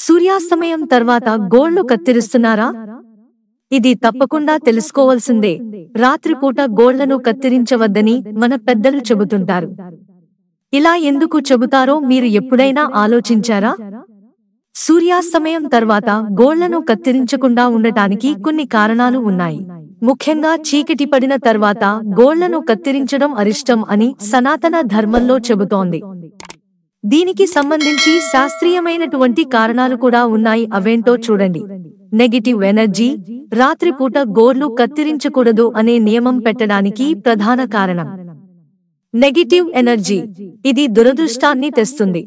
సూర్యాస్తమయం తర్వాత గోళ్లు కత్తిరిస్తున్నారా? ఇది తప్పకుండా తెలుసుకోవాల్సిందే. రాత్రిపూట గోళ్లను కత్తిరించవద్దని మన పెద్దలు చెబుతుంటారు. ఇలా ఎందుకు చెబుతారో మీరు ఎప్పుడైనా ఆలోచించారా? సూర్యాస్తమయం తర్వాత గోళ్లను కత్తిరించకుండా ఉండటానికి కొన్ని కారణాలు ఉన్నాయి. ముఖ్యంగా చీకటి పడిన తర్వాత గోళ్లను కత్తిరించడం అరిష్టం అని సనాతన ధర్మంలో చెబుతోంది. దీనికి సంబంధించి శాస్త్రీయమైనటువంటి కారణాలు కూడా ఉన్నాయి. అవేంటో చూడండి. Negative energy. రాత్రిపూట గోర్లు కత్తిరించకూడదు అనే నియమం పెట్టడానికి ప్రధాన కారణం నెగటివ్ ఎనర్జీ. ఇది దురదృష్టాన్ని తెస్తుంది.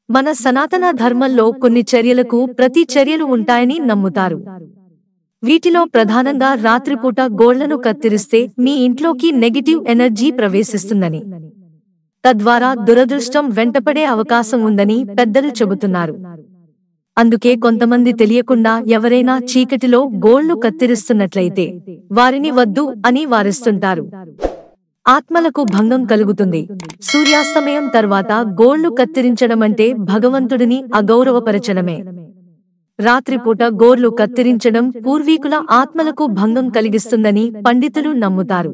మన సనాతన ధర్మంలో కొన్ని చర్యలకు ప్రతి చర్యలు ఉంటాయని నమ్ముతారు. వీటిలో ప్రధానంగా రాత్రిపూట గోళ్లను కత్తిరిస్తే మీ ఇంట్లోకి నెగటివ్ ఎనర్జీ ప్రవేశిస్తుందని, తద్వారా దురదృష్టం వెంటపడే అవకాశం ఉందని పెద్దలు చెబుతున్నారు. అందుకే కొంతమంది తెలియకుండా ఎవరైనా చీకటిలో గోళ్లు కత్తిరిస్తున్నట్లయితే వారిని వద్దు అని వారిస్తుంటారు. ఆత్మలకు భంగం కలుగుతుంది. సూర్యాస్తమయం తర్వాత గోళ్లు కత్తిరించడమంటే భగవంతుడిని అగౌరవపరచడమే. రాత్రిపూట గోర్లు కత్తిరించడం పూర్వీకుల ఆత్మలకు భంగం కలిగిస్తుందని పండితులు నమ్ముతారు.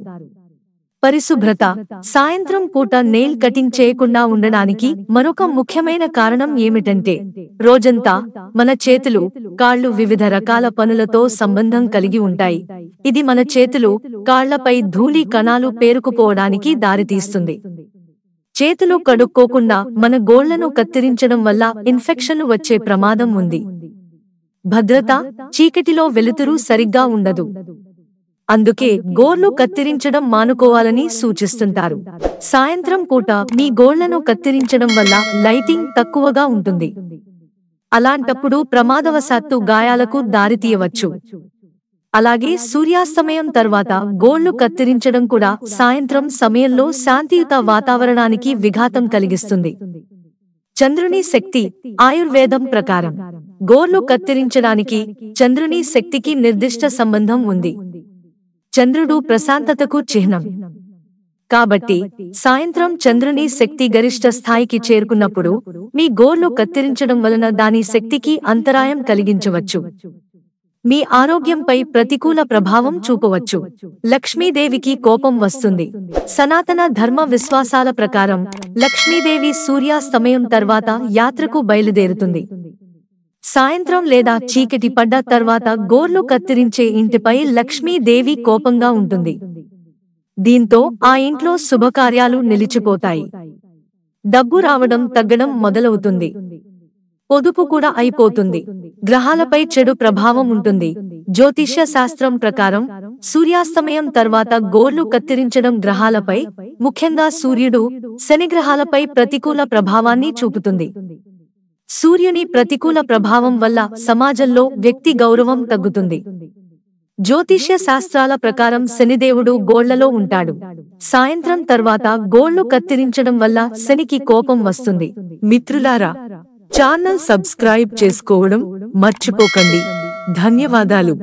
పరిశుభ్రత. సాయంత్రం పూట నెయిల్ కటింగ్ చేయకుండా ఉండడానికి మరొక ముఖ్యమైన కారణం ఏమిటంటే, రోజంతా మన చేతులు, కాళ్లు వివిధ రకాల పనులతో సంబంధం కలిగి ఉంటాయి. ఇది మన చేతులు, కాళ్లపై ధూళి కణాలు పేరుకుపోవడానికి దారితీస్తుంది. చేతులు కడుక్కోకుండా మన గోళ్లను కత్తిరించడం వల్ల ఇన్ఫెక్షన్లు వచ్చే ప్రమాదం ఉంది. భద్రత. చీకటిలో వెలుతురు సరిగ్గా ఉండదు. అందుకే గోళ్లు కత్తిరించడం మానుకోవాలని సూచిస్తుంటారు. సాయంత్రం పూట మీ గోళ్లను కత్తిరించడం వల్ల లైటింగ్ తక్కువగా ఉంటుంది. అలాంటప్పుడు ప్రమాదవశాత్తు గాయాలకు దారితీయవచ్చు. అలాగే సూర్యాస్తమయం తర్వాత గోళ్లు కత్తిరించడం కూడా సాయంత్రం సమయంలో శాంతియుత వాతావరణానికి విఘాతం కలిగిస్తుంది. చంద్రుని శక్తి. ఆయుర్వేదం ప్రకారం గోళ్లు కత్తిరించడానికి చంద్రుని శక్తికి నిర్దిష్ట సంబంధం ఉంది. చంద్రుడు ప్రశాంతతకు చిహ్నం. కాబట్టి సాయంత్రం చంద్రుని శక్తి గరిష్ట స్థాయికి చేరుకున్నప్పుడు మీ గోళ్లు కత్తిరించడం వలన దాని శక్తికి అంతరాయం కలిగించవచ్చు. మీ ఆరోగ్యంపై ప్రతికూల ప్రభావం చూపవచ్చు. లక్ష్మీదేవికి కోపం వస్తుంది. సనాతన ధర్మ విశ్వాసాల ప్రకారం లక్ష్మీదేవి సూర్యాస్తమయం తర్వాత యాత్రకు బయలుదేరుతుంది. సాయంత్రం లేదా చీకటి పడ్డ తర్వాత గోర్లు కత్తిరించే ఇంటిపై లక్ష్మీదేవి కోపంగా ఉంటుంది. దీంతో ఆ ఇంట్లో శుభకార్యాలు నిలిచిపోతాయి. డబ్బు రావడం తగ్గడం మొదలవుతుంది. పొదుపు కూడా అయిపోతుంది. గ్రహాలపై చెడు ప్రభావం ఉంటుంది. జ్యోతిష్య శాస్త్రం ప్రకారం సూర్యాస్తమయం తర్వాత గోర్లు కత్తిరించడం గ్రహాలపై, ముఖ్యంగా సూర్యుడు, శని గ్రహాలపై ప్రతికూల ప్రభావాన్ని చూపుతుంది. సూర్యుని ప్రతికూల ప్రభావం వల్ల సమాజంలో వ్యక్తి గౌరవం తగ్గుతుంది. జ్యోతిష్య శాస్త్రాల ప్రకారం శనిదేవుడు గోళ్లలో ఉంటాడు. సాయంత్రం తర్వాత గోళ్లు కత్తిరించడం వల్ల శనికి కోపం వస్తుంది. మిత్రులారా, ఛానల్ సబ్స్క్రైబ్ చేసుకోవడం మర్చిపోకండి. ధన్యవాదాలు.